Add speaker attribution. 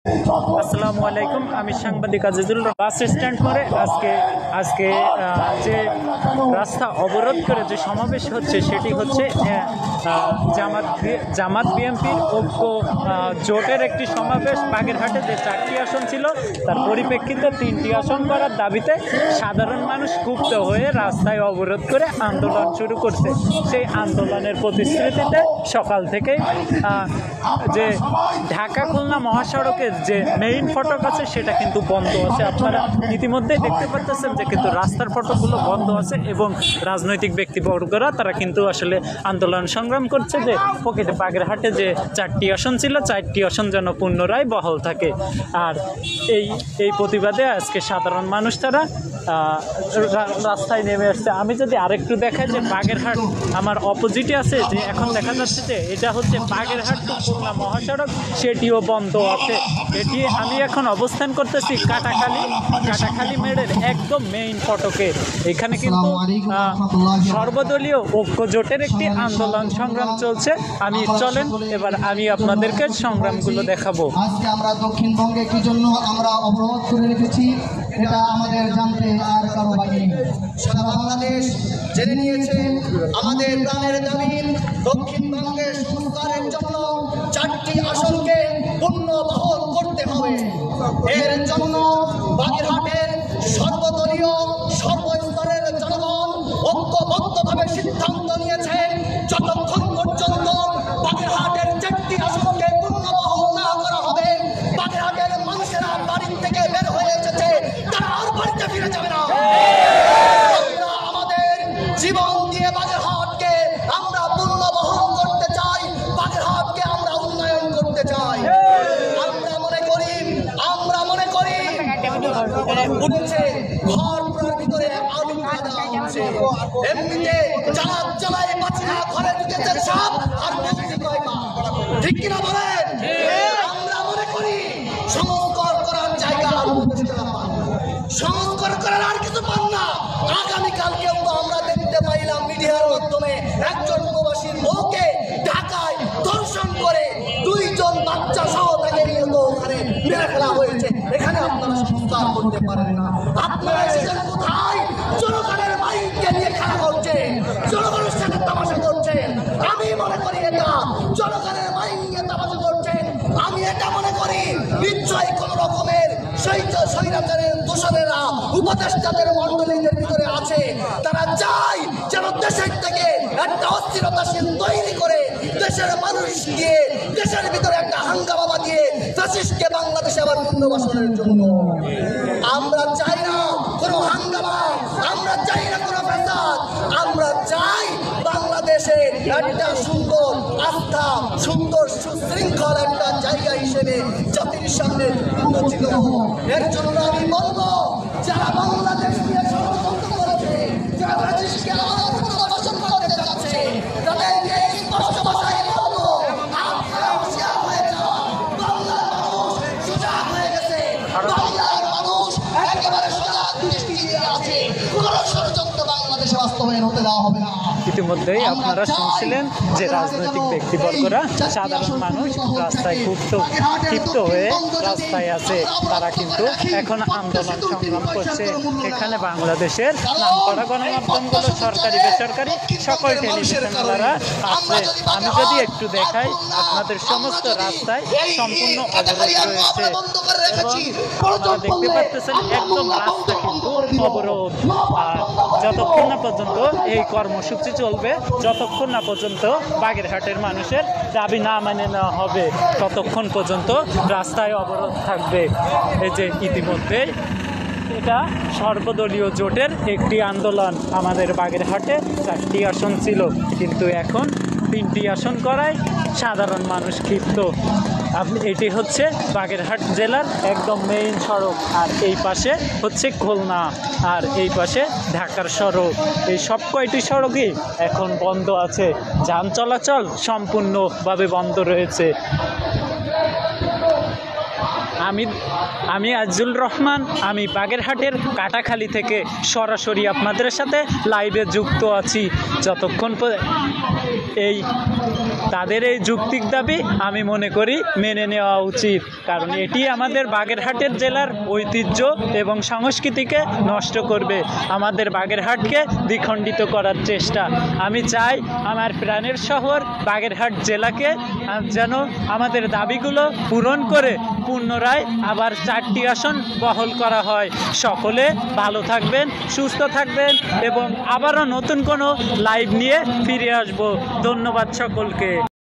Speaker 1: আসসালামু আলাইকুম। আমি সাংবাদিক আজিজুল। বাস স্ট্যান্ড করে আজকে যে রাস্তা অবরোধ করে যে সমাবেশ হচ্ছে সেটি হচ্ছে জামাত বিএনপির ঐক্য জোটের একটি সমাবেশ। বাগেরহাটে যে 4টি আসন ছিল তার পরিপ্রেক্ষিতে 3টি আসন করার দাবিতে সাধারণ মানুষ ক্ষুব্ধ হয়ে রাস্তায় অবরোধ করে আন্দোলন শুরু করছে। সেই আন্দোলনের প্রতিশ্রুতিতে সকাল থেকেই যে ঢাকা খুলনা মহাসড়কে যে মেইন ফটক আছে সেটা কিন্তু বন্ধ আছে। আপনারা ইতিমধ্যেই দেখতে পাচ্ছেন যে কিন্তু রাস্তার ফটকগুলো বন্ধ আছে এবং রাজনৈতিক ব্যক্তিবর্গরা তারা কিন্তু আসলে আন্দোলন সংগ্রাম করছে যে প্রকৃত বাগেরহাটে যে 4টি আসন ছিল 4টি আসন যেন পুনরায় বহাল থাকে। আর এই প্রতিবাদে আজকে সাধারণ মানুষ তারা রাস্তায় নেমে আসছে। আমি যদি আরেকটু দেখাই যে বাগেরহাট আমার অপোজিটে আছে, যে এখন দেখা যাচ্ছে যে এটা হচ্ছে বাগেরহাট টু খুলনা মহাসড়ক, সেটিও বন্ধ আছে। আমি এখন অবস্থান করতেছি কাটাখালী মেড়ের একদম মেইন ফটকে। এখানে কিন্তু সর্বদলীয় ঐক্য জোটের একটি আন্দোলন সংগ্রাম চলছে। চলেন এবার আমি আপনাদেরকে সংগ্রামগুলো দেখাবো।
Speaker 2: আজকে আমরা দক্ষিণবঙ্গে কি জন্য আমরা অবরোধ করে রেখেছি এটা আমাদের জানতে আর কারো বাকি নেই। সারা বাংলাদেশ জেনে নিয়েছে আমাদের প্রাণের দাবি দক্ষিণবঙ্গের সংস্কারের জন্য 4টি আসনকে পুনর্বহাল করতে হবে। এর জন্য বাগেরহাটের সর্বদলীয় সর্বস্তরের জনগণ ঐক্যবদ্ধভাবে সিদ্ধান্ত নিয়েছে যতক্ষণ পর্যন্ত বাগেরহাটের 4টি আসনকে পুনর্বহাল না করা হবে, বাগেরহাটের মানুষেরা বাড়ি থেকে বের হয়ে এসেছে, তারা আর বাড়িতে ফিরে যাবে না। আমরা আমাদের জীবন দিয়ে বাগেরহাটকে আমরা পুনর্বহাল করতে চাই, বাগেরহাটকে আমরা উন্নয়ন করতে চাই। আমরা মনে করি উঠছে ঘর ভিতরে আলু হচ্ছে, এমনিতে জ্বালায় বাঁচিনা ঘরে ঢুকেছে সাপ আর বলছি কয়টা, ঠিক কিনা বলেন? আমরা মনে করি সংস্কার করার জায়গা সংস্কার করার আর কিছু পান না। আগামীকালকেও তো আমরা দেখতে পাইলাম মিডিয়ার মাধ্যমে একজন প্রবাসীর বউকে ঢাকায় ধর্ষণ করে 2 জন বাচ্চা সহ তাকে নিয়ে তো ওখানে মেরে ফেলা হয়েছে। এখানে আপনারা সংস্কার করতে পারেন না। আপনারা এসেছেন কোথায়? জনগণের মাইন্ডকে নিয়ে খেলা করছেন, জনগণের সাথে তামাশা করছেন। আমি মনে করি এটা জনগণের মাইন্ড নিয়ে তামাশা করছেন। আমি এটা মনে করি নিশ্চয়ই কোন রকমের স্বৈরাচারের দোষরেরা উপদেষ্টাদের মন্ডলীদের ভিতরে আছে। তারা চায় যেন দেশের থেকে একটা অস্থিরতাশীল তৈরি করে দেশের মানুষ দিয়ে দেশের ভিতরে একটা হাঙ্গামা দিয়ে ফ্যাসিস্টকে বাংলাদেশে আবার পুনর্বাসনের জন্য। আমরা চাই না কোনো হাঙ্গামা, আমরা চাই না কোনো ফ্যাসাদ, আমরা চাই বাংলাদেশে একটা সুন্দর আস্থা, সুন্দর সুশৃঙ্খল একটা জায়গা হিসেবে জাতির সামনে উন্নতিত হোক। এর জন্য আমি বলবো যারা বাংলাদেশ নিয়ে ষড়যন্ত্র করেছে, যারা ফ্যাসিস্টকে আবার পুনর্বাসন করতে চাচ্ছে, তাদেরকে স্পষ্ট ভাষায় বলবো আপনারা হুঁশিয়ার হয়ে যান। বাংলার মানুষ সজাগ হয়ে গেছে, বাংলার মানুষ একেবারে সজাগ দৃষ্টি দিয়ে আছে। কোন ষড়যন্ত্র বাংলাদেশে বাস্তবায়ন হতে দেওয়া হবে না।
Speaker 1: ইতিমধ্যেই আপনারা শুনছিলেন যে রাজনৈতিক ব্যক্তিবর্গরা সাধারণ মানুষ রাস্তায় ক্ষিপ্ত হয়ে রাস্তায় আছে। তারা কিন্তু এখন আন্দোলন সংগ্রাম করছে। এখানে বাংলাদেশের নামকরা গণমাধ্যমগুলো সরকারি বেসরকারি সকল টেলিভিশনালরা আছে। আমি যদি একটু দেখাই আপনাদের সমস্ত রাস্তায় সম্পূর্ণ অবরোধ রয়েছে এবং আপনারা দেখতে পাচ্ছেন একদম রাস্তা কিন্তু অবরোধ। আর যতক্ষণ না পর্যন্ত এই কর্মসূচি চলবে, যতক্ষণ না পর্যন্ত বাগেরহাটের মানুষের দাবি না মেনে নেওয়া হবে ততক্ষণ পর্যন্ত রাস্তায় অবরোধ থাকবে। এই যে ইতিমধ্যে এটা সর্বদলীয় জোটের একটি আন্দোলন। আমাদের বাগেরহাটে 4টি আসন ছিল কিন্তু এখন 3টি আসন করায় সাধারণ মানুষ ক্ষিপ্ত। এটি হচ্ছে বাগেরহাট জেলার একদম মেইন সড়ক, আর এই পাশে হচ্ছে খুলনা, আর এই পাশে ঢাকার সড়ক। এই সব কয়টি সড়কই এখন বন্ধ আছে, যান চলাচল সম্পূর্ণভাবে বন্ধ রয়েছে। আমি আজিজুল রহমান, আমি বাগেরহাটের কাটাখালী থেকে সরাসরি আপনাদের সাথে লাইভে যুক্ত আছি। যতক্ষণ এই তাদের এই যৌক্তিক দাবি আমি মনে করি মেনে নেওয়া উচিত, কারণ এটি আমাদের বাগেরহাটের জেলার ঐতিহ্য এবং সংস্কৃতিকে নষ্ট করবে, আমাদের বাগেরহাটকে দ্বিখণ্ডিত করার চেষ্টা। আমি চাই আমার প্রাণের শহর বাগেরহাট জেলাকে যেন আমাদের দাবিগুলো পূরণ করে পুনরায় আবার 4টি আসন বহাল করা হয়। সকলে ভালো থাকবেন, সুস্থ থাকবেন এবং আবারও নতুন কোনো লাইভ নিয়ে ফিরে আসব। ধন্যবাদ সকলকে।